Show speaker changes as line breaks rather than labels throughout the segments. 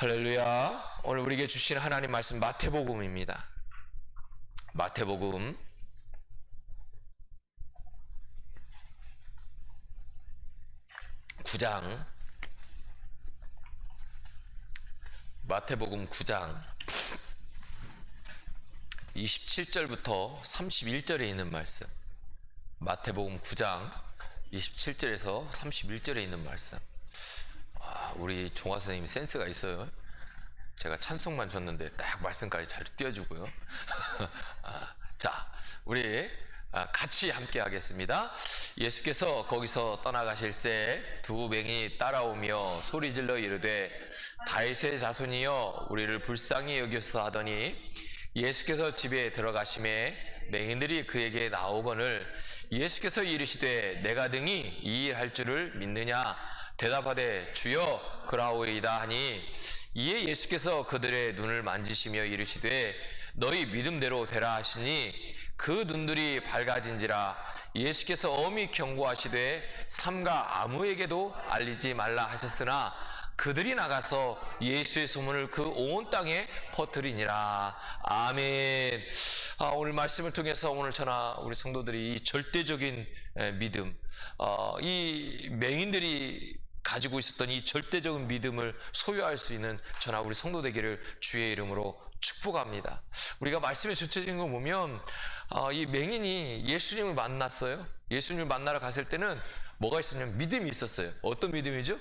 할렐루야. 오늘 우리에게 주신 하나님 말씀 마태복음입니다. 마태복음 9장, 마태복음 9장 27절부터 31절에 있는 말씀. 마태복음 9장 27절에서 31절에 있는 말씀. 우리 종화 선생님이 센스가 있어요. 제가 찬송만 줬는데 딱 말씀까지 잘 띄워주고요. 자, 우리 같이 함께 하겠습니다. 예수께서 거기서 떠나가실새 두 맹이 따라오며 소리질러 이르되 다윗의 자손이여 우리를 불쌍히 여기소서 하더니 예수께서 집에 들어가심에 맹인들이 그에게 나오거늘 예수께서 이르시되 내가 등이 이 일 할 줄을 믿느냐 대답하되 주여 그라오이다 하니 이에 예수께서 그들의 눈을 만지시며 이르시되 너희 믿음대로 되라 하시니 그 눈들이 밝아진지라. 예수께서 엄히 경고하시되 삼가 아무에게도 알리지 말라 하셨으나 그들이 나가서 예수의 소문을 그 온 땅에 퍼뜨리니라. 아멘. 오늘 말씀을 통해서 오늘 저나 우리 성도들이 이 절대적인 믿음, 이 맹인들이 가지고 있었던 이 절대적인 믿음을 소유할 수 있는 저나 우리 성도 되기를 주의 이름으로 축복합니다. 우리가 말씀에 전체적인 거 보면 이 맹인이 예수님을 만났어요. 예수님을 만나러 갔을 때는 뭐가 있었냐면 믿음이 있었어요. 어떤 믿음이죠?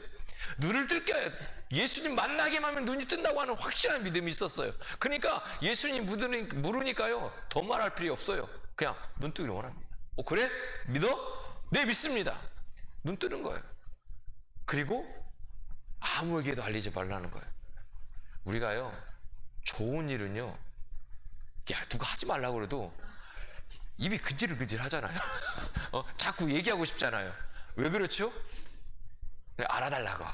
눈을 뜰게 예수님 만나기만 하면 눈이 뜬다고 하는 확실한 믿음이 있었어요. 그러니까 예수님 물으니까요 더 말할 필요 없어요. 그냥 눈 뜨기를 원합니다. 그래? 믿어? 네, 믿습니다. 눈 뜨는 거예요. 그리고 아무에게도 알리지 말라는 거예요. 우리가요 좋은 일은요 누가 하지 말라고 그래도 입이 근질근질 하잖아요. 자꾸 얘기하고 싶잖아요. 왜 그렇죠? 알아달라고.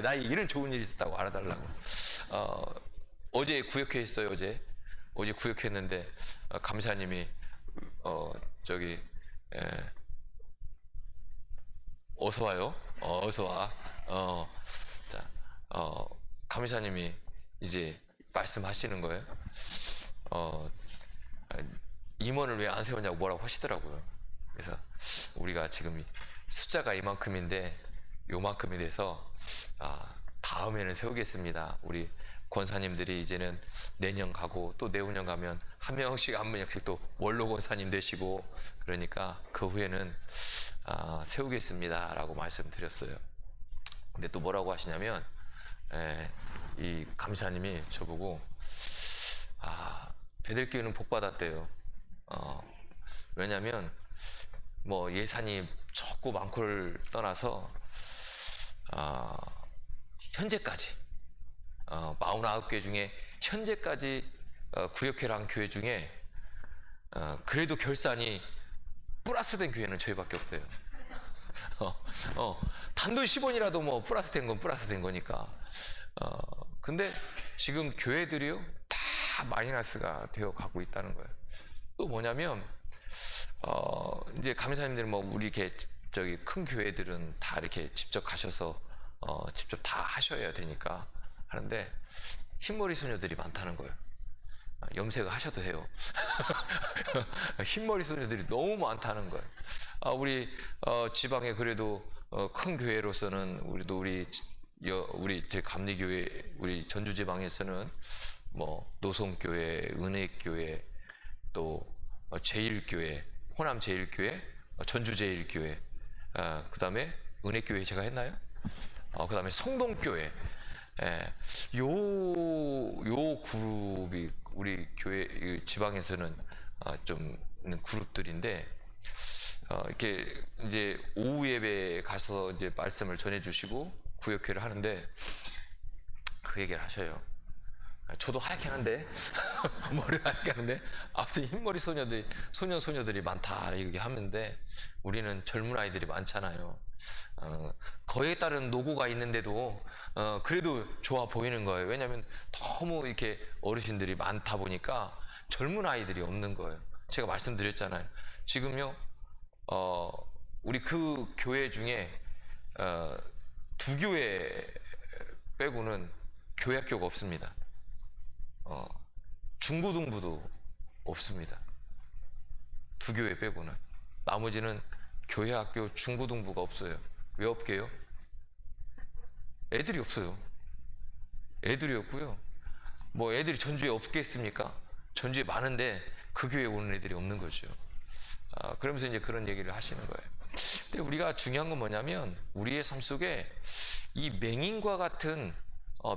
나 이런 좋은 일이 있었다고 알아달라고. 어제 구역회 했어요. 어제 구역했는데 감사님이 어서 와요. 어서 와. 감사님이 이제 말씀하시는 거예요. 임원을 왜 안 세우냐고 뭐라고 하시더라고요. 그래서 우리가 지금 숫자가 이만큼인데 요만큼이 돼서 다음에는 세우겠습니다. 우리 권사님들이 이제는 내년 가고 또 내후년 가면 한 명씩 또 원로 권사님 되시고 그러니까 그 후에는 세우겠습니다 라고 말씀드렸어요. 근데 또 뭐라고 하시냐면 이 감사님이 저보고 배들교회는 복 받았대요. 왜냐면 뭐 예산이 적고 많고를 떠나서 현재까지 49개 중에 현재까지 구역회랑 교회 중에 그래도 결산이 플러스된 교회는 저희밖에 없대요. 단돈 10원이라도 뭐 플러스된 건 플러스된 거니까. 근데 지금 교회들이요 다 마이너스가 되어 가고 있다는 거예요. 또 뭐냐면 이제 감사님들은 뭐 우리 큰 교회들은 다 이렇게 직접 가셔서 직접 다 하셔야 되니까 하는데 흰머리 소녀들이 많다는 거예요. 염색을 하셔도 해요. 흰머리 소녀들이 너무 많다는 거예요. 우리 지방에 그래도 큰 교회로서는 우리 제 감리교회 우리 전주 지방에서는 뭐 노송교회, 은혜교회, 또 제일교회, 호남 제일교회, 전주 제일교회, 그 다음에 은혜교회 제가 했나요? 그 다음에 성동교회. 요 그룹이 우리 교회 지방에서는 좀 있는 그룹들인데 이렇게 이제 오후 예배에 가서 이제 말씀을 전해주시고 구역회를 하는데 그 얘기를 하셔요. 저도 하얗게 하는데 머리를 하얗게 하는데 아무튼 흰머리 소녀들이 많다 이렇게 하는데 우리는 젊은 아이들이 많잖아요. 거에 따른 노고가 있는데도 그래도 좋아 보이는 거예요. 왜냐하면 너무 이렇게 어르신들이 많다 보니까 젊은 아이들이 없는 거예요. 제가 말씀드렸잖아요. 지금요 우리 그 교회 중에 두 교회 빼고는 교회 학교가 없습니다. 중고등부도 없습니다. 두 교회 빼고는. 나머지는 교회 학교 중고등부가 없어요. 왜 없게요? 애들이 없어요. 애들이 없고요. 뭐 애들이 전주에 없겠습니까? 전주에 많은데 그 교회에 오는 애들이 없는 거죠. 그러면서 이제 그런 얘기를 하시는 거예요. 근데 우리가 중요한 건 뭐냐면 우리의 삶 속에 이 맹인과 같은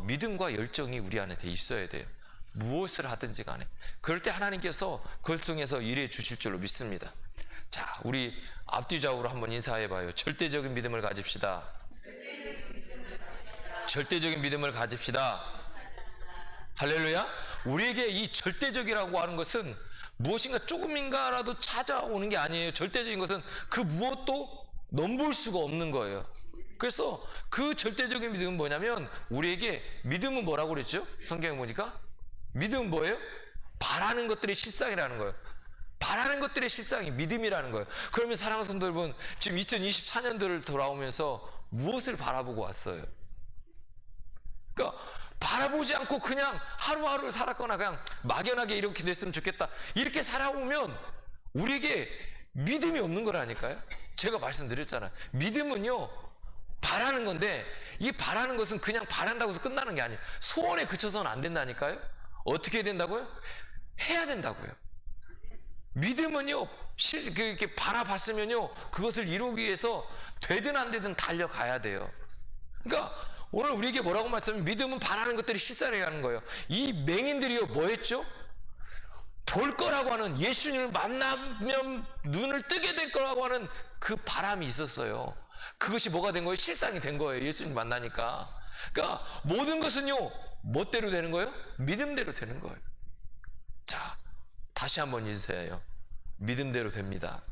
믿음과 열정이 우리 안에 돼 있어야 돼요. 무엇을 하든지 간에. 그럴 때 하나님께서 그걸 통해서 일해 주실 줄로 믿습니다. 자, 우리 앞뒤좌우로 한번 인사해 봐요. 절대적인 믿음을 가집시다. 절대적인 믿음을 가집시다. 할렐루야. 우리에게 이 절대적이라고 하는 것은 무엇인가 조금인가라도 찾아오는 게 아니에요. 절대적인 것은 그 무엇도 넘볼 수가 없는 거예요. 그래서 그 절대적인 믿음은 뭐냐면 우리에게 믿음은 뭐라고 그랬죠? 성경에 보니까 믿음은 뭐예요? 바라는 것들의 실상이라는 거예요. 바라는 것들의 실상이 믿음이라는 거예요. 그러면 사랑하는 성도 여러분, 지금 2024년도를 돌아오면서 무엇을 바라보고 왔어요? 그러니까 바라보지 않고 그냥 하루하루를 살았거나 그냥 막연하게 이렇게 됐으면 좋겠다 이렇게 살아오면 우리에게 믿음이 없는 거라니까요. 제가 말씀드렸잖아요. 믿음은요 바라는 건데 이 바라는 것은 그냥 바란다고 해서 끝나는 게 아니에요. 소원에 그쳐서는 안 된다니까요. 어떻게 해야 된다고요? 해야 된다고요. 믿음은요 이렇게 바라봤으면요 그것을 이루기 위해서 되든 안 되든 달려가야 돼요. 그러니까 오늘 우리에게 뭐라고 말씀하면 믿음은 바라는 것들이 실상이라고 하는 거예요. 이 맹인들이요 뭐 했죠? 볼 거라고 하는, 예수님을 만나면 눈을 뜨게 될 거라고 하는 그 바람이 있었어요. 그것이 뭐가 된 거예요? 실상이 된 거예요. 예수님 만나니까. 그러니까 모든 것은요 뭐대로 되는 거예요? 믿음대로 되는 거예요. 자, 다시 한번 인사해요. 믿음대로 됩니다.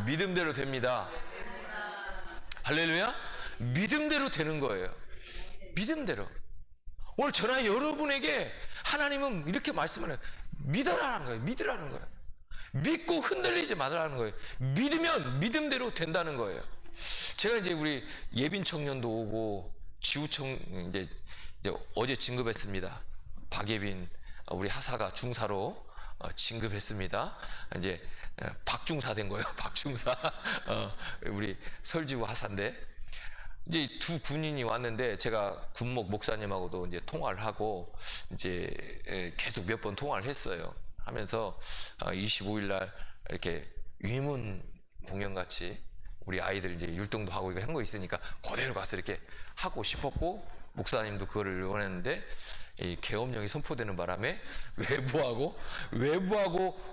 믿음대로 됩니다. 할렐루야. 믿음대로 되는 거예요. 믿음대로. 오늘 저나 여러분에게 하나님은 이렇게 말씀을 믿어라는 거예요. 믿으라는 거예요. 믿고 흔들리지 말라는 거예요. 믿으면 믿음대로 된다는 거예요. 제가 이제 우리 예빈 청년도 오고 지우청 이제 어제 진급했습니다. 박예빈 우리 하사가 중사로 진급했습니다. 이제 박중사 된 거예요. 박중사. 우리 설지우 하사인데 이제 두 군인이 왔는데 제가 군목 목사님하고도 이제 통화를 하고 이제 계속 몇 번 통화를 했어요. 하면서 25일 날 이렇게 위문 공연 같이 우리 아이들 이제 율동도 하고 이거 한 거 있으니까 그대로 가서 이렇게 하고 싶었고 목사님도 그거를 원했는데 이 계엄령이 선포되는 바람에 외부하고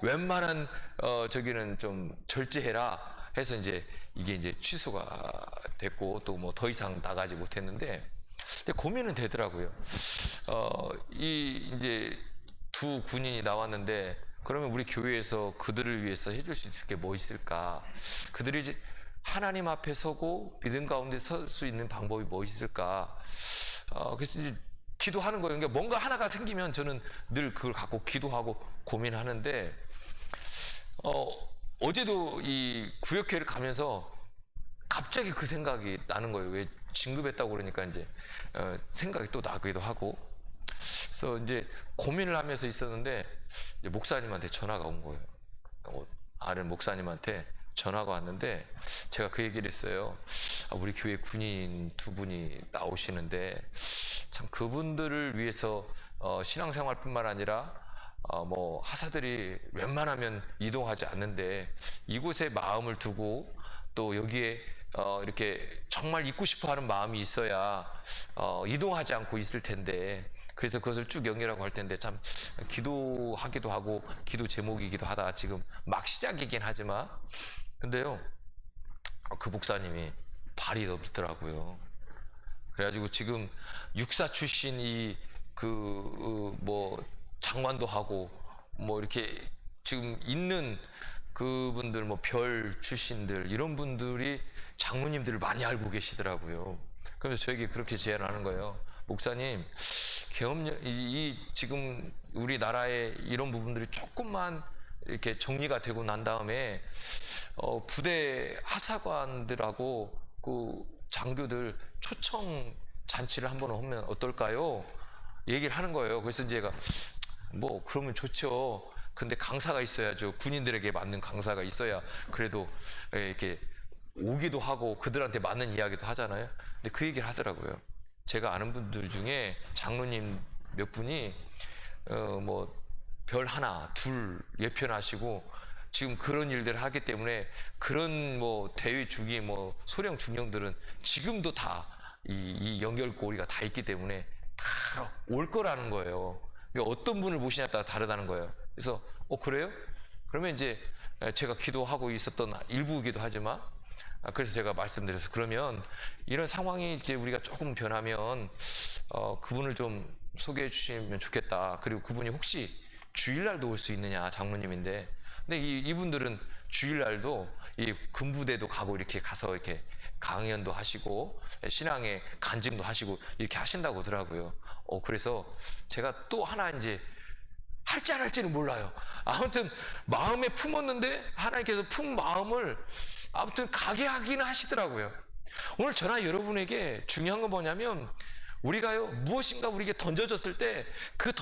웬만한 저기는 좀 절제해라 해서 이제 이게 이제 취소가 됐고 또 뭐 더 이상 나가지 못했는데 근데 고민은 되더라고요. 이 이제 두 군인이 나왔는데 그러면 우리 교회에서 그들을 위해서 해줄 수 있을 게 뭐 있을까? 그들이 이제 하나님 앞에 서고 믿음 가운데 설 수 있는 방법이 뭐 있을까? 그래서 이제 기도하는 거예요. 그러니까 뭔가 하나가 생기면 저는 늘 그걸 갖고 기도하고 고민하는데 어제도 이 구역회를 가면서 갑자기 그 생각이 나는 거예요. 왜 진급했다고 그러니까 이제 생각이 또 나기도 하고. 그래서 이제 고민을 하면서 있었는데 이제 목사님한테 전화가 온 거예요. 아는 목사님한테 전화가 왔는데 제가 그 얘기를 했어요. 우리 교회 군인 두 분이 나오시는데 참 그분들을 위해서 신앙생활뿐만 아니라 뭐 하사들이 웬만하면 이동하지 않는데 이곳에 마음을 두고 또 여기에 이렇게 정말 있고 싶어하는 마음이 있어야 이동하지 않고 있을 텐데 그래서 그것을 쭉 연결하고 할 텐데 참 기도하기도 하고 기도 제목이기도 하다 지금 막 시작이긴 하지만 근데요 그 목사님이 발이 넓더라고요. 그래가지고 지금 육사 출신이 뭐 장관도 하고 뭐 이렇게 지금 있는 그분들 뭐 별 출신들 이런 분들이 장모님들을 많이 알고 계시더라고요. 그래서 저에게 그렇게 제안을 하는 거예요. 목사님, 계엄령 지금 우리나라의 이런 부분들이 조금만 이렇게 정리가 되고 난 다음에 부대 하사관들하고 그 장교들 초청 잔치를 한번 하면 어떨까요? 얘기를 하는 거예요. 그래서 제가 뭐 그러면 좋죠. 근데 강사가 있어야죠. 군인들에게 맞는 강사가 있어야 그래도 이렇게 오기도 하고 그들한테 맞는 이야기도 하잖아요. 근데 그 얘기를 하더라고요. 제가 아는 분들 중에 장로님 몇 분이 뭐 별 하나 둘 예편하시고 지금 그런 일들을 하기 때문에 그런 뭐 대위 중위 뭐 소령 중령들은 지금도 다 이 연결고리가 다 있기 때문에 다 올 거라는 거예요. 그러니까 어떤 분을 모시냐에 따라 다르다는 거예요. 그래서 그래요? 그러면 이제 제가 기도하고 있었던 일부이기도 하지만 그래서 제가 말씀드려서 그러면 이런 상황이 이제 우리가 조금 변하면 그분을 좀 소개해 주시면 좋겠다. 그리고 그분이 혹시 주일날도 올 수 있느냐, 장로님인데. 근데 이분들은 주일날도 이 군부대도 가고 이렇게 가서 이렇게 강연도 하시고 신앙의 간증도 하시고 이렇게 하신다고 하더라고요. 그래서 제가 또 하나 이제 할지 안 할지는 몰라요. 아무튼 마음에 품었는데 하나님께서 품 마음을 아무튼 가게 하기는 하시더라고요. 오늘 저나 여러분에게 중요한 건 뭐냐면 우리가요 무엇인가 우리에게 던져졌을 때 그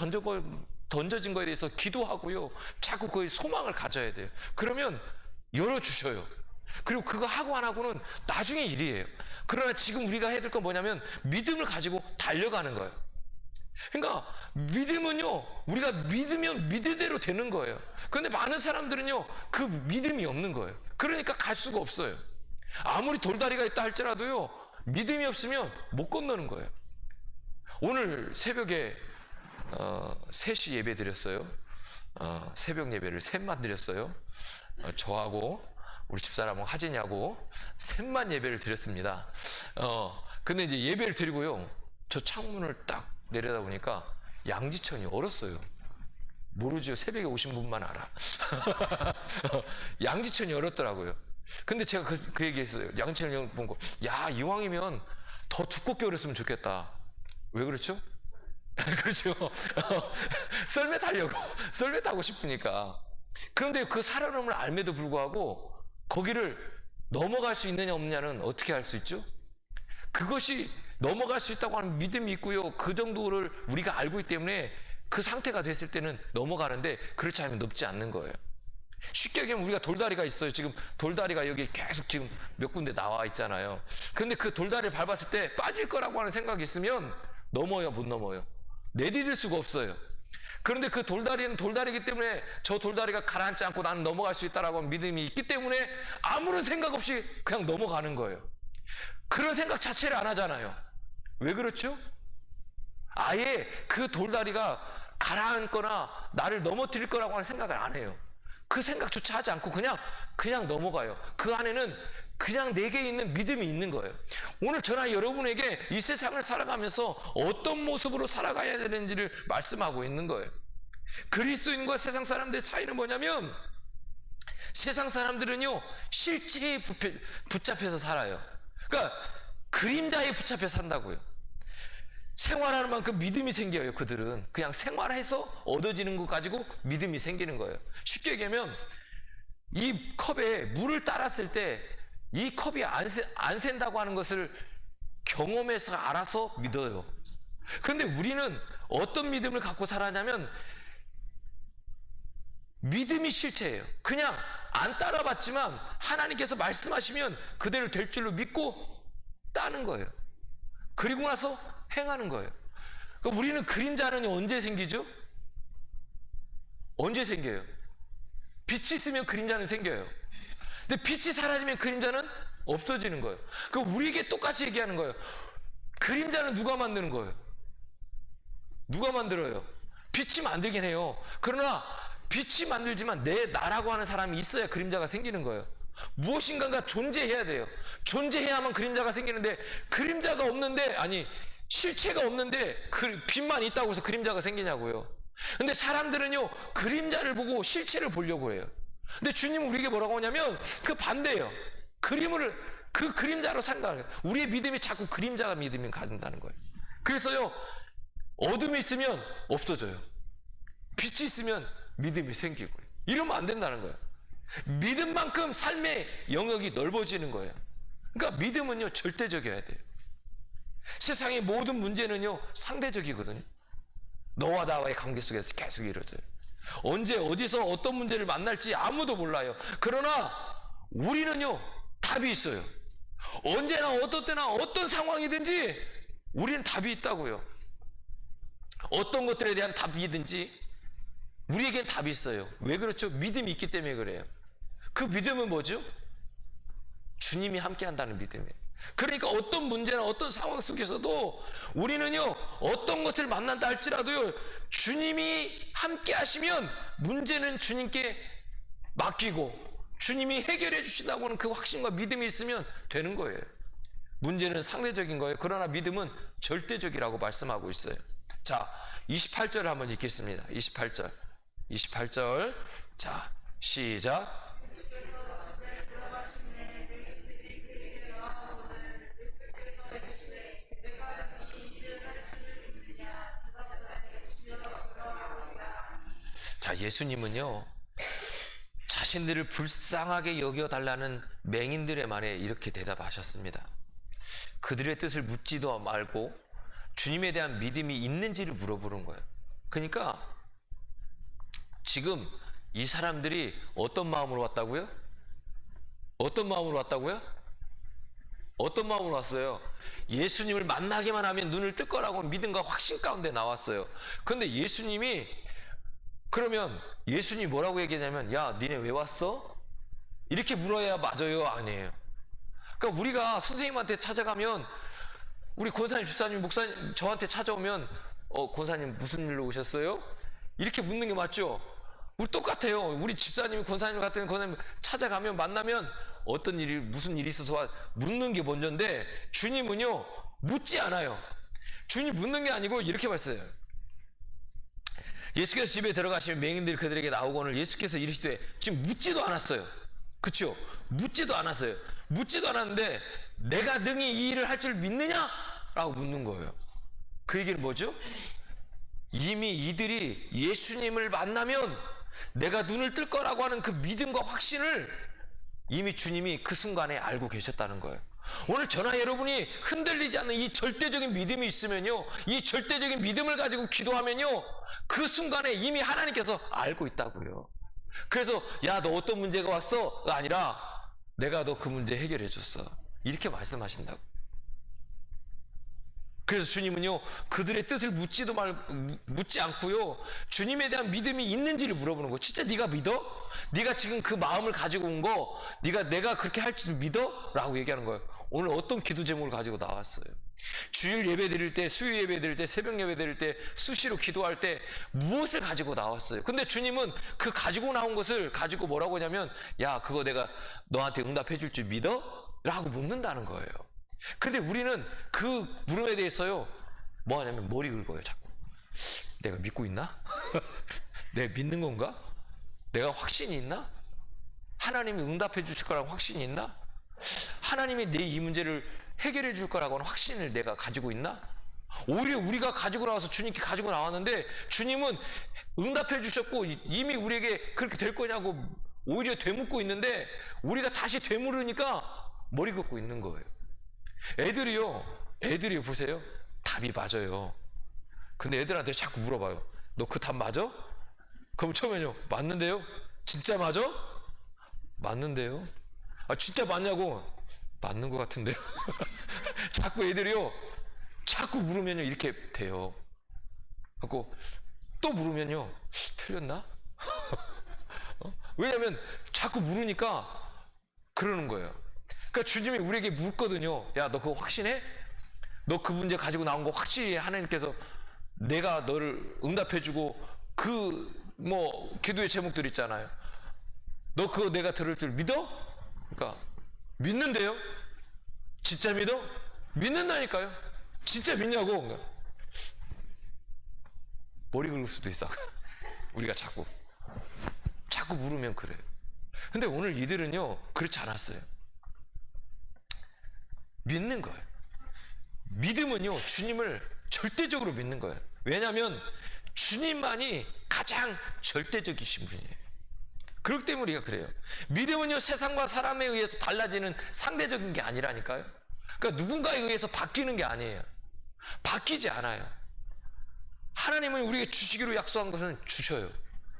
던져진 거에 대해서 기도하고요 자꾸 그 소망을 가져야 돼요. 그러면 열어주셔요. 그리고 그거 하고 안 하고는 나중에 일이에요. 그러나 지금 우리가 해야 될 건 뭐냐면 믿음을 가지고 달려가는 거예요. 그러니까 믿음은요 우리가 믿으면 믿음대로 되는 거예요. 그런데 많은 사람들은요 그 믿음이 없는 거예요. 그러니까 갈 수가 없어요. 아무리 돌다리가 있다 할지라도요 믿음이 없으면 못 건너는 거예요. 오늘 새벽에 3시 예배 드렸어요. 새벽 예배를 셋만 드렸어요. 저하고 우리 집사람하고 하진이하고 셋만 예배를 드렸습니다. 근데 이제 예배를 드리고요 저 창문을 딱 내려다보니까 양지천이 얼었어요. 모르죠. 새벽에 오신 분만 알아. 양지천이 얼었더라고요. 근데 제가 그 얘기했어요. 양지천을 보고 야 이왕이면 더 두껍게 얼었으면 좋겠다. 왜 그렇죠? 그렇죠. 썰매 타려고 썰매 타고 싶으니까. 그런데 그 살아남을 알매도 불구하고 거기를 넘어갈 수 있느냐 없느냐는 어떻게 알 수 있죠? 그것이 넘어갈 수 있다고 하는 믿음이 있고요. 그 정도를 우리가 알고 있기 때문에 그 상태가 됐을 때는 넘어가는데 그렇지 않으면 넘지 않는 거예요. 쉽게 얘기하면 우리가 돌다리가 있어요. 지금 돌다리가 여기 계속 지금 몇 군데 나와 있잖아요. 근데 그 돌다리를 밟았을 때 빠질 거라고 하는 생각이 있으면 넘어요, 못 넘어요? 내디딜 수가 없어요. 그런데 그 돌다리는 돌다리이기 때문에 저 돌다리가 가라앉지 않고 나는 넘어갈 수 있다라고 하는 믿음이 있기 때문에 아무런 생각 없이 그냥 넘어가는 거예요. 그런 생각 자체를 안 하잖아요. 왜 그렇죠? 아예 그 돌다리가 가라앉거나 나를 넘어뜨릴 거라고 하는 생각을 안 해요. 그 생각조차 하지 않고 그냥 넘어가요. 그 안에는 그냥 내게 있는 믿음이 있는 거예요. 오늘 저나 여러분에게 이 세상을 살아가면서 어떤 모습으로 살아가야 되는지를 말씀하고 있는 거예요. 그리스도인과 세상 사람들의 차이는 뭐냐면 세상 사람들은요 실체에 붙잡혀서 살아요. 그러니까 그림자에 붙잡혀 산다고요. 생활하는 만큼 믿음이 생겨요. 그들은 그냥 생활해서 얻어지는 것 가지고 믿음이 생기는 거예요. 쉽게 얘기하면 이 컵에 물을 따랐을 때 이 컵이 안 샌다고 하는 것을 경험해서 알아서 믿어요. 그런데 우리는 어떤 믿음을 갖고 살았냐면 믿음이 실체예요. 그냥 안 따라봤지만 하나님께서 말씀하시면 그대로 될 줄로 믿고 따는 거예요. 그리고 나서 행하는 거예요. 그러니까 우리는 그림자는 언제 생기죠? 언제 생겨요? 빛이 있으면 그림자는 생겨요. 근데 빛이 사라지면 그림자는 없어지는 거예요. 그러니까 우리에게 똑같이 얘기하는 거예요. 그림자는 누가 만드는 거예요? 누가 만들어요? 빛이 만들긴 해요. 그러나 빛이 만들지만 나라고 하는 사람이 있어야 그림자가 생기는 거예요. 무엇인가가 존재해야 돼요. 존재해야만 그림자가 생기는데 그림자가 없는데 실체가 없는데 빛만 있다고 해서 그림자가 생기냐고요. 근데 사람들은요 그림자를 보고 실체를 보려고 해요. 근데 주님은 우리에게 뭐라고 하냐면 그 반대예요. 그 그림자로 산다는 거예요. 우리의 믿음이 자꾸 그림자가 믿음이 가진다는 거예요. 그래서요 어둠이 있으면 없어져요. 빛이 있으면 믿음이 생기고 이러면 안 된다는 거예요. 믿음만큼 삶의 영역이 넓어지는 거예요. 그러니까 믿음은요 절대적이어야 돼요. 세상의 모든 문제는요, 상대적이거든요. 너와 나와의 관계 속에서 계속 이루어져요. 언제 어디서 어떤 문제를 만날지 아무도 몰라요. 그러나 우리는요, 답이 있어요. 언제나 어떤 때나 어떤 상황이든지 우리는 답이 있다고요. 어떤 것들에 대한 답이든지 우리에겐 답이 있어요. 왜 그렇죠? 믿음이 있기 때문에 그래요. 그 믿음은 뭐죠? 주님이 함께 한다는 믿음이에요. 그러니까 어떤 문제나 어떤 상황 속에서도 우리는요, 어떤 것을 만난다 할지라도요, 주님이 함께 하시면 문제는 주님께 맡기고 주님이 해결해 주신다고는 그 확신과 믿음이 있으면 되는 거예요. 문제는 상대적인 거예요. 그러나 믿음은 절대적이라고 말씀하고 있어요. 자, 28절을 한번 읽겠습니다. 28절. 자, 시작. 자, 예수님은요, 자신들을 불쌍하게 여겨달라는 맹인들의 말에 이렇게 대답하셨습니다. 그들의 뜻을 묻지도 말고 주님에 대한 믿음이 있는지를 물어보는 거예요. 그러니까 지금 이 사람들이 어떤 마음으로 왔다고요? 어떤 마음으로 왔다고요? 어떤 마음으로 왔어요? 예수님을 만나기만 하면 눈을 뜰 거라고 믿음과 확신 가운데 나왔어요. 그런데 예수님이, 그러면 예수님이 뭐라고 얘기하냐면, 야, 니네 왜 왔어? 이렇게 물어야 맞아요, 아니에요? 그러니까 우리가 선생님한테 찾아가면, 우리 권사님, 집사님, 목사님 저한테 찾아오면, 권사님 무슨 일로 오셨어요? 이렇게 묻는 게 맞죠? 우리 똑같아요. 우리 집사님이 권사님 같은 권사님 찾아가면, 만나면 어떤 일이, 무슨 일이 있어서 와, 묻는 게 먼저인데, 주님은요, 묻지 않아요. 주님 묻는 게 아니고 이렇게 말했어요. 예수께서 집에 들어가시면 맹인들이 그들에게 나오거늘 예수께서 이르시되, 지금 묻지도 않았어요. 그렇죠? 묻지도 않았어요. 묻지도 않았는데 내가 능히 이 일을 할 줄 믿느냐? 라고 묻는 거예요. 그 얘기는 뭐죠? 이미 이들이 예수님을 만나면 내가 눈을 뜰 거라고 하는 그 믿음과 확신을 이미 주님이 그 순간에 알고 계셨다는 거예요. 오늘 저나 여러분이 흔들리지 않는 이 절대적인 믿음이 있으면요, 이 절대적인 믿음을 가지고 기도하면요, 그 순간에 이미 하나님께서 알고 있다고요. 그래서 야, 너 어떤 문제가 왔어? 가 아니라 내가 너 그 문제 해결해 줬어, 이렇게 말씀하신다고. 그래서 주님은요, 그들의 뜻을 묻지 않고요, 주님에 대한 믿음이 있는지를 물어보는 거예요. 진짜 네가 믿어? 네가 지금 그 마음을 가지고 온 거, 내가 그렇게 할 줄 믿어? 라고 얘기하는 거예요. 오늘 어떤 기도 제목을 가지고 나왔어요? 주일 예배 드릴 때, 수요 예배 드릴 때, 새벽 예배 드릴 때, 수시로 기도할 때 무엇을 가지고 나왔어요? 근데 주님은 그 가지고 나온 것을 가지고 뭐라고 하냐면, 야, 그거 내가 너한테 응답해 줄 줄 믿어? 라고 묻는다는 거예요. 근데 우리는 그 물음에 대해서요, 뭐 하냐면 머리 긁어요, 자꾸. 내가 믿고 있나? 내가 믿는 건가? 내가 확신이 있나? 하나님이 응답해 주실 거라고 확신이 있나? 하나님이 내 이 문제를 해결해 줄 거라고 하는 확신을 내가 가지고 있나? 오히려 우리가 가지고 나와서 주님께 가지고 나왔는데, 주님은 응답해 주셨고 이미 우리에게 그렇게 될 거냐고 오히려 되묻고 있는데, 우리가 다시 되물으니까 머리 긁고 있는 거예요. 애들이요 보세요, 답이 맞아요. 근데 애들한테 자꾸 물어봐요. 너 그 답 맞아? 그럼 처음에는요, 맞는데요? 진짜 맞아? 맞는데요? 아, 진짜 맞냐고? 맞는 것 같은데요? 자꾸 애들이요, 자꾸 물으면요, 이렇게 돼요. 하고 또 물으면요, 틀렸나? 왜냐면 자꾸 물으니까 그러는 거예요. 그러니까 주님이 우리에게 묻거든요. 야, 너 그거 확신해? 너 그 문제 가지고 나온 거 확실히 하나님께서 내가 너를 응답해주고, 기도의 제목들 있잖아요. 너 그거 내가 들을 줄 믿어? 그러니까 믿는데요? 진짜 믿어? 믿는다니까요. 진짜 믿냐고. 그러니까 머리 긁을 수도 있어. 우리가 자꾸 물으면 그래요. 근데 오늘 이들은요, 그렇지 않았어요. 믿는 거예요. 믿음은요, 주님을 절대적으로 믿는 거예요. 왜냐하면 주님만이 가장 절대적이신 분이에요. 그렇기 때문에 우리가 그래요. 믿음은요, 세상과 사람에 의해서 달라지는 상대적인 게 아니라니까요. 그러니까 누군가에 의해서 바뀌는 게 아니에요. 바뀌지 않아요. 하나님은 우리에게 주시기로 약속한 것은 주셔요.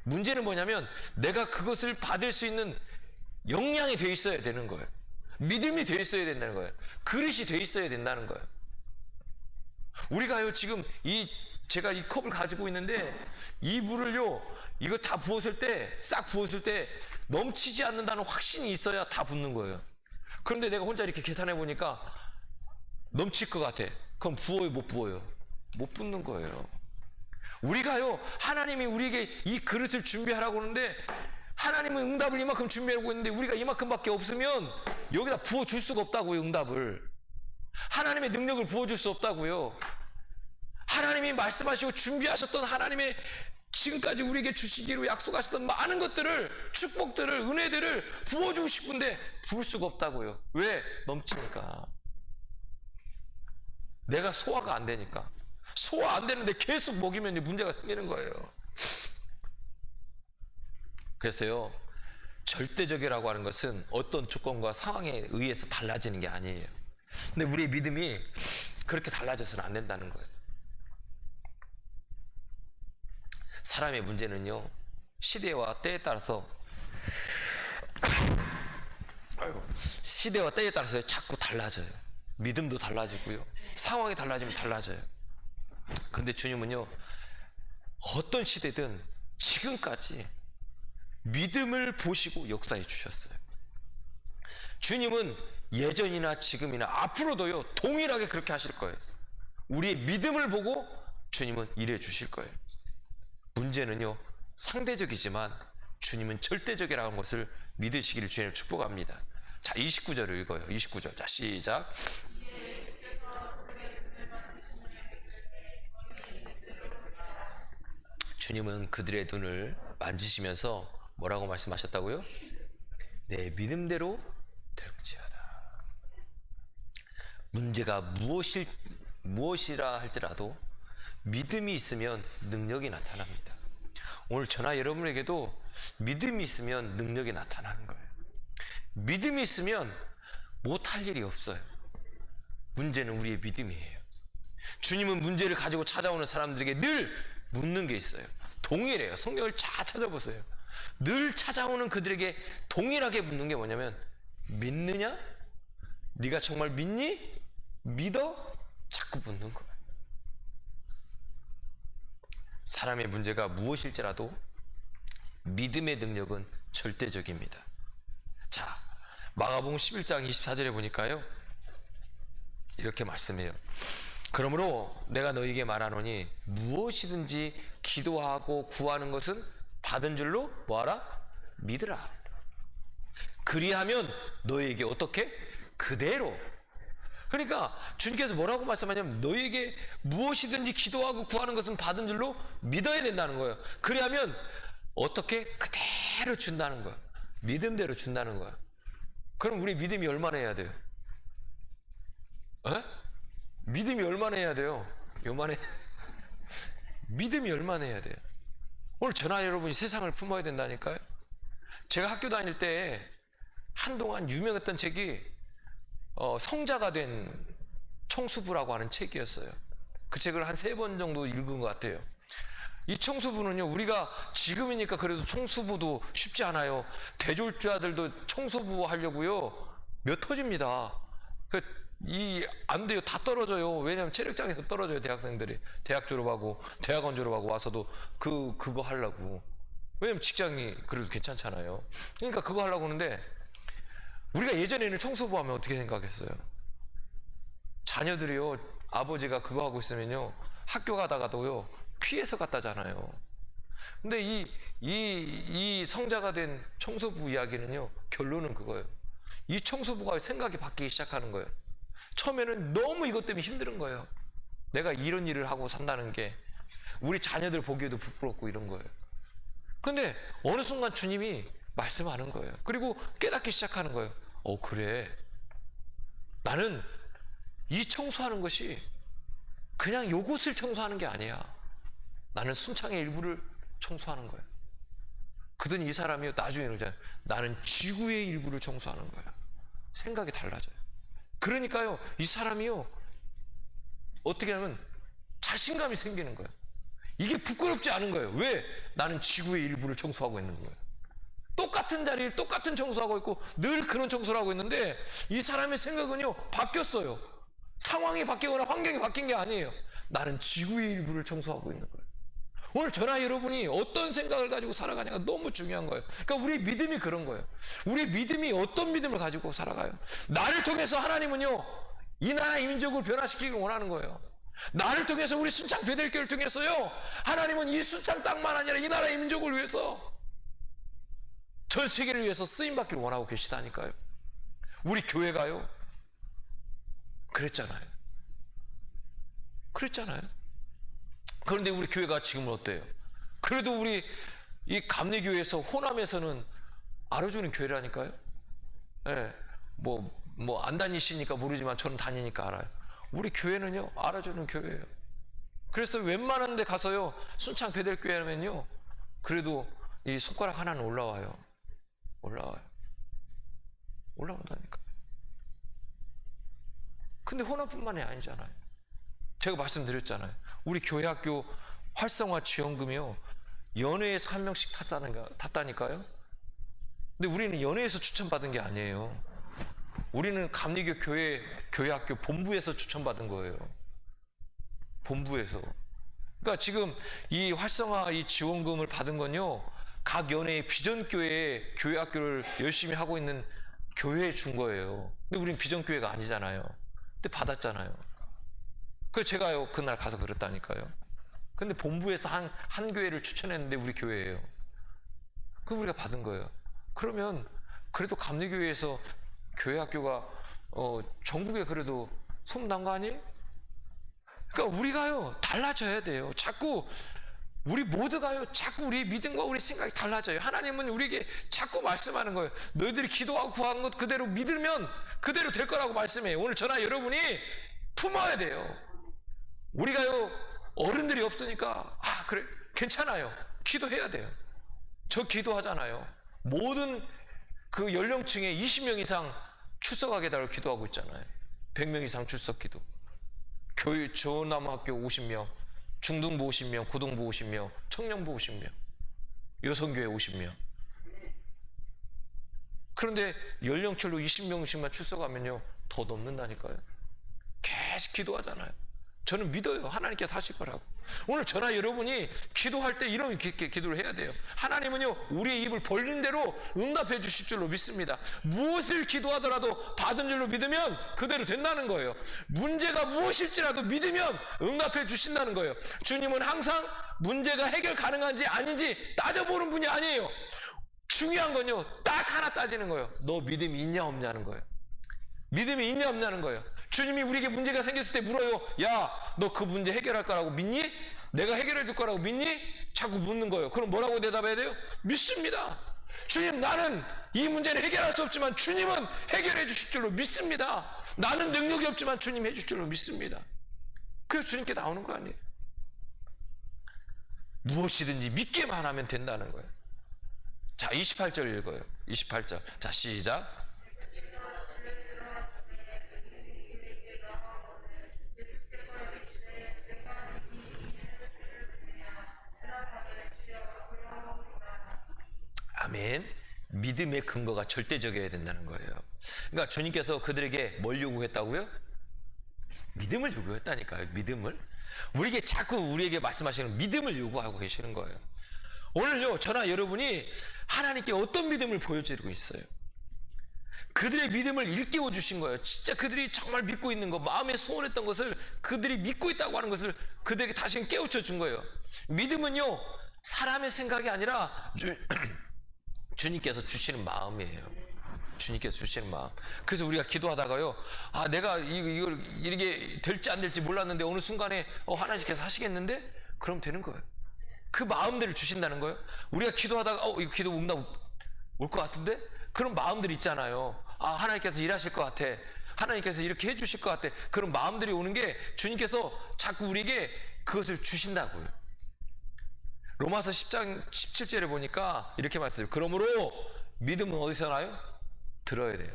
문제는 뭐냐면 내가 그것을 받을 수 있는 역량이 돼 있어야 되는 거예요. 믿음이 돼 있어야 된다는 거예요. 그릇이 돼 있어야 된다는 거예요. 우리가요, 지금 제가 이 컵을 가지고 있는데 이 물을요, 이거 다 부었을 때, 싹 부었을 때 넘치지 않는다는 확신이 있어야 다 붓는 거예요. 그런데 내가 혼자 이렇게 계산해 보니까 넘칠 것 같아. 그럼 부어요, 못 부어요? 못 붓는 거예요. 우리가요, 하나님이 우리에게 이 그릇을 준비하라고 하는데 하나님은 응답을 이만큼 준비하고 있는데 우리가 이만큼밖에 없으면 여기다 부어줄 수가 없다고요. 응답을, 하나님의 능력을 부어줄 수 없다고요. 하나님이 말씀하시고 준비하셨던 하나님의 지금까지 우리에게 주시기로 약속하셨던 많은 것들을, 축복들을, 은혜들을 부어주고 싶은데 부을 수가 없다고요. 왜? 넘치니까. 내가 소화가 안 되니까. 소화 안 되는데 계속 먹이면 문제가 생기는 거예요. 그래서요, 절대적이라고 하는 것은 어떤 조건과 상황에 의해서 달라지는 게 아니에요. 근데 우리의 믿음이 그렇게 달라져서는 안 된다는 거예요. 사람의 문제는요, 시대와 때에 따라서 자꾸 달라져요. 믿음도 달라지고요, 상황이 달라지면 달라져요. 그런데 주님은요, 어떤 시대든 지금까지 믿음을 보시고 역사해 주셨어요. 주님은 예전이나 지금이나 앞으로도요, 동일하게 그렇게 하실 거예요. 우리의 믿음을 보고 주님은 일해 주실 거예요. 문제는요, 상대적이지만 주님은 절대적이라는 것을 믿으시기를 주님을 축복합니다. 자, 29절을 읽어요. 29절. 자, 시작. 주님은 그들의 눈을 만지시면서 뭐라고 말씀하셨다고요? 내 믿음대로 될지어다. 문제가 무엇이라 할지라도 믿음이 있으면 능력이 나타납니다. 오늘 저나 여러분에게도 믿음이 있으면 능력이 나타나는 거예요. 믿음이 있으면 못할 일이 없어요. 문제는 우리의 믿음이에요. 주님은 문제를 가지고 찾아오는 사람들에게 늘 묻는 게 있어요. 동일해요. 성경을 잘 찾아보세요. 늘 찾아오는 그들에게 동일하게 묻는 게 뭐냐면, 믿느냐? 네가 정말 믿니? 믿어? 자꾸 묻는 거예요. 사람의 문제가 무엇일지라도 믿음의 능력은 절대적입니다. 자, 마가복음 11장 24절에 보니까요, 이렇게 말씀해요. 그러므로 내가 너희에게 말하노니 무엇이든지 기도하고 구하는 것은 받은 줄로 뭐하라? 믿으라. 그리하면 너희에게 어떻게? 그대로. 그러니까 주님께서 뭐라고 말씀하냐면, 너희에게 무엇이든지 기도하고 구하는 것은 받은 줄로 믿어야 된다는 거예요. 그리하면 어떻게? 그대로 준다는 거예요. 믿음대로 준다는 거예요. 그럼 우리 믿음이 얼마나 해야 돼요? 에? 믿음이 얼마나 해야 돼요? 요만해. 믿음이 얼마나 해야 돼요? 오늘 저나 여러분이 세상을 품어야 된다니까요. 제가 학교 다닐 때 한동안 유명했던 책이 성자가 된 청수부라고 하는 책이었어요. 그 책을 한 3번 정도 읽은 것 같아요. 이 청수부는요, 우리가 지금이니까 그래도 청수부도 쉽지 않아요. 대졸자들도 청수부 하려고요, 몇 터집니다. 안 돼요. 다 떨어져요. 왜냐하면 체력장에서 떨어져요. 대학생들이 대학 졸업하고 대학원 졸업하고 와서도 그거 하려고. 왜냐면 직장이 그래도 괜찮잖아요. 그러니까 그거 하려고 하는데, 우리가 예전에는 청소부 하면 어떻게 생각했어요? 자녀들이요, 아버지가 그거 하고 있으면요, 학교 가다가도요 피해서 갔다잖아요. 근데 이 성자가 된 청소부 이야기는요, 결론은 그거예요. 이 청소부가 생각이 바뀌기 시작하는 거예요. 처음에는 너무 이것 때문에 힘든 거예요. 내가 이런 일을 하고 산다는 게 우리 자녀들 보기에도 부끄럽고 이런 거예요. 근데 어느 순간 주님이 말씀하는 거예요. 그리고 깨닫기 시작하는 거예요. 그래, 나는 이 청소하는 것이 그냥 요것을 청소하는 게 아니야. 나는 순창의 일부를 청소하는 거예요. 그러더니 이 사람이 나중에는 나는 지구의 일부를 청소하는 거예요. 생각이 달라져요. 그러니까요, 이 사람이요, 어떻게 하면 자신감이 생기는 거예요. 이게 부끄럽지 않은 거예요. 왜? 나는 지구의 일부를 청소하고 있는 거예요. 똑같은 자리에 똑같은 청소하고 있고 늘 그런 청소를 하고 있는데 이 사람의 생각은요 바뀌었어요. 상황이 바뀌거나 환경이 바뀐 게 아니에요. 나는 지구의 일부를 청소하고 있는 거예요. 오늘 저나 여러분이 어떤 생각을 가지고 살아가냐가 너무 중요한 거예요. 그러니까 우리 믿음이 그런 거예요. 우리 믿음이 어떤 믿음을 가지고 살아가요? 나를 통해서 하나님은요 이 나라 이 민족을 변화시키기 원하는 거예요. 나를 통해서 우리 순창 베델교회를 통해서요 하나님은 이 순창 땅만 아니라 이 나라 이 민족을 위해서 전 세계를 위해서 쓰임받기를 원하고 계시다니까요. 우리 교회가요 그랬잖아요. 그런데 우리 교회가 지금은 어때요? 그래도 우리 이 감리교회에서 호남에서는 알아주는 교회라니까요. 예, 뭐 안 다니시니까 모르지만 저는 다니니까 알아요. 우리 교회는요 알아주는 교회예요. 그래서 웬만한 데 가서요 순창 베델교회 하면요 그래도 이 손가락 하나는 올라온다니까. 근데 호남뿐만이 아니잖아요. 제가 말씀드렸잖아요. 우리 교회학교 활성화 지원금이요 연회에서 한 명씩 탔다니까요. 근데 우리는 연회에서 추천받은 게 아니에요. 우리는 감리교 교회학교 본부에서 추천받은 거예요. 본부에서. 그러니까 지금 이 활성화 이 지원금을 받은 건요 각 연회의 비전교회의 교회학교를 열심히 하고 있는 교회에 준 거예요. 근데 우리는 비전교회가 아니잖아요. 근데 받았잖아요. 그래서 제가요 그날 가서 그랬다니까요. 근데 본부에서 한 교회를 추천했는데 우리 교회예요. 그 우리가 받은 거예요. 그러면 그래도 감리교회에서 교회학교가 전국에 그래도 소문난 거 아니에요? 그러니까 우리가요 달라져야 돼요. 자꾸 우리 모두가요 자꾸 우리 믿음과 우리 생각이 달라져요. 하나님은 우리에게 자꾸 말씀하는 거예요. 너희들이 기도하고 구한 것 그대로 믿으면 그대로 될 거라고 말씀해요. 오늘 저나 여러분이 품어야 돼요. 우리가요 어른들이 없으니까 그래 괜찮아요. 기도해야 돼요. 저 기도하잖아요. 모든 그 연령층에 20명 이상 출석하게 달라고 기도하고 있잖아요. 100명 이상 출석 기도. 교회 전남학교 50명, 중등부 50명, 고등부 50명, 청년부 50명, 여성교회 50명. 그런데 연령별로 20명씩만 출석하면요 더 넘는다니까요. 계속 기도하잖아요. 저는 믿어요. 하나님께서 하실 거라고. 오늘 저나 여러분이 기도할 때 이런 기도를 해야 돼요. 하나님은요 우리의 입을 벌린 대로 응답해 주실 줄로 믿습니다. 무엇을 기도하더라도 받은 줄로 믿으면 그대로 된다는 거예요. 문제가 무엇일지라도 믿으면 응답해 주신다는 거예요. 주님은 항상 문제가 해결 가능한지 아닌지 따져보는 분이 아니에요. 중요한 건요 딱 하나 따지는 거예요. 너 믿음이 있냐 없냐는 거예요. 믿음이 있냐 없냐는 거예요. 주님이 우리에게 문제가 생겼을 때 물어요. 야, 너 그 문제 해결할 거라고 믿니? 내가 해결해 줄 거라고 믿니? 자꾸 묻는 거예요. 그럼 뭐라고 대답해야 돼요? 믿습니다. 주님, 나는 이 문제를 해결할 수 없지만 주님은 해결해 주실 줄로 믿습니다. 나는 능력이 없지만 주님 해줄 줄로 믿습니다. 그래서 주님께 나오는 거 아니에요. 무엇이든지 믿기만 하면 된다는 거예요. 자, 28절 읽어요. 28절. 자, 시작. 아멘. 믿음의 근거가 절대적이어야 된다는 거예요. 그러니까 주님께서 그들에게 뭘 요구했다고요? 믿음을 요구했다니까요. 믿음을. 우리에게 말씀하시는 믿음을 요구하고 계시는 거예요. 오늘요 저나 여러분이 하나님께 어떤 믿음을 보여드리고 있어요? 그들의 믿음을 일깨워 주신 거예요. 진짜 그들이 정말 믿고 있는 거, 마음에 소원했던 것을 그들이 믿고 있다고 하는 것을 그들에게 다시 깨우쳐 준 거예요. 믿음은요 사람의 생각이 아니라 주님께서 주시는 마음이에요. 주님께서 주시는 마음. 그래서 우리가 기도하다가요, 내가 이걸 이게 될지 안 될지 몰랐는데 어느 순간에 하나님께서 하시겠는데? 그럼 되는 거예요. 그 마음들을 주신다는 거예요. 우리가 기도하다가 이거 기도 응답 올 것 같은데? 그런 마음들이 있잖아요. 하나님께서 일하실 것 같아. 하나님께서 이렇게 해주실 것 같아. 그런 마음들이 오는 게 주님께서 자꾸 우리에게 그것을 주신다고요. 로마서 10장 17절에 보니까 이렇게 말씀해요. 그러므로 믿음은 어디서 나요? 들어야 돼요.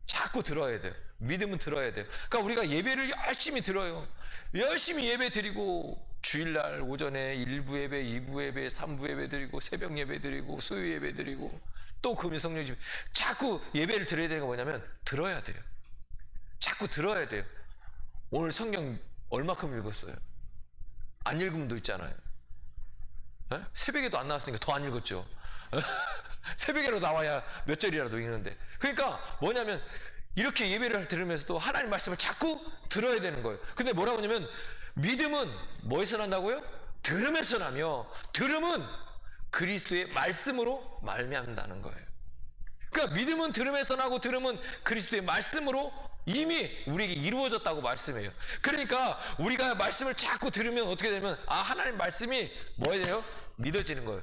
자꾸 들어야 돼요. 믿음은 들어야 돼요. 그러니까 우리가 예배를 열심히 들어요. 열심히 예배 드리고 주일날 오전에 1부 예배, 2부 예배, 3부 예배 드리고 새벽 예배 드리고 수요 예배 드리고 또 금요 성령 집회, 자꾸 예배를 드려야 되는 거 뭐냐면 들어야 돼요. 자꾸 들어야 돼요. 오늘 성경 얼마큼 읽었어요? 안 읽으면 도 있잖아요. 에? 새벽에도 안 나왔으니까 더 안 읽었죠. 새벽에로 나와야 몇 절이라도 읽는데. 그러니까 뭐냐면 이렇게 예배를 들으면서도 하나님 말씀을 자꾸 들어야 되는 거예요. 근데 뭐라고 하냐면 믿음은 뭐에서 난다고요? 들으면서 나며 들음은 그리스도의 말씀으로 말미암는다는 거예요. 그러니까 믿음은 들으면서 나고 들음은 그리스도의 말씀으로 이미 우리에게 이루어졌다고 말씀해요. 그러니까 우리가 말씀을 자꾸 들으면 어떻게 되면 하나님 말씀이 뭐에 돼요? 믿어지는 거예요.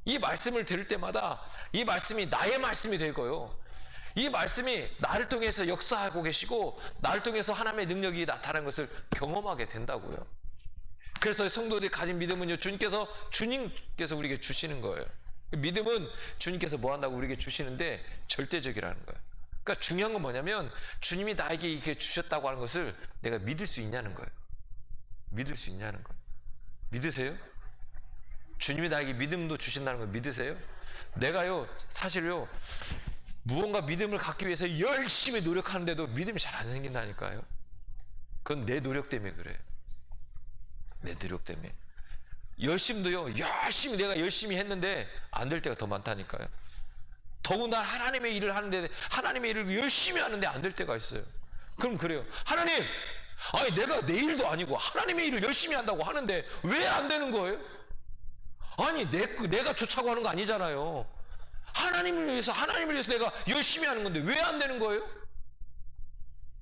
이 말씀을 들을 때마다 이 말씀이 나의 말씀이 될 거예요. 이 말씀이 나를 통해서 역사하고 계시고 나를 통해서 하나님의 능력이 나타나는 것을 경험하게 된다고요. 그래서 성도들이 가진 믿음은요, 주님께서 우리에게 주시는 거예요. 믿음은 주님께서 뭐 한다고 우리에게 주시는데 절대적이라는 거예요. 그러니까 중요한 건 뭐냐면 주님이 나에게 이렇게 주셨다고 하는 것을 내가 믿을 수 있냐는 거예요. 믿을 수 있냐는 거예요. 믿으세요? 주님이 나에게 믿음도 주신다는 걸 믿으세요? 내가요, 사실요, 무언가 믿음을 갖기 위해서 열심히 노력하는데도 믿음이 잘 안 생긴다니까요. 그건 내 노력 때문에 그래요. 내 노력 때문에. 열심도요, 내가 열심히 했는데 안 될 때가 더 많다니까요. 더군다나 하나님의 일을 하는데, 하나님의 일을 열심히 하는데 안 될 때가 있어요. 그럼 그래요. 하나님, 내가 내 일도 아니고 하나님의 일을 열심히 한다고 하는데 왜 안 되는 거예요? 아니, 내가 좋자고 하는 거 아니잖아요. 하나님을 위해서 내가 열심히 하는 건데 왜 안 되는 거예요?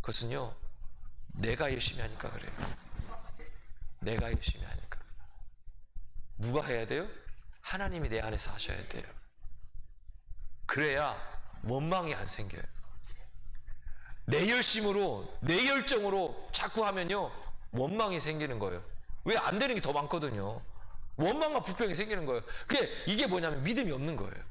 그것은요, 내가 열심히 하니까 그래요. 내가 열심히 하니까. 누가 해야 돼요? 하나님이 내 안에서 하셔야 돼요. 그래야 원망이 안 생겨요. 내 열심으로, 내 열정으로 자꾸 하면요, 원망이 생기는 거예요. 왜 안 되는 게 더 많거든요. 원망과 불평이 생기는 거예요. 이게 뭐냐면 믿음이 없는 거예요.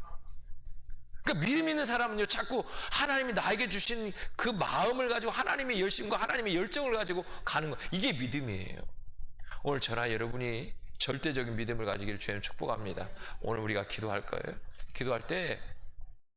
그러니까 믿음 있는 사람은요, 자꾸 하나님이 나에게 주신 그 마음을 가지고 하나님의 열심과 하나님의 열정을 가지고 가는 거, 이게 믿음이에요. 오늘 저나 여러분이 절대적인 믿음을 가지기를 주님 축복합니다. 오늘 우리가 기도할 거예요. 기도할 때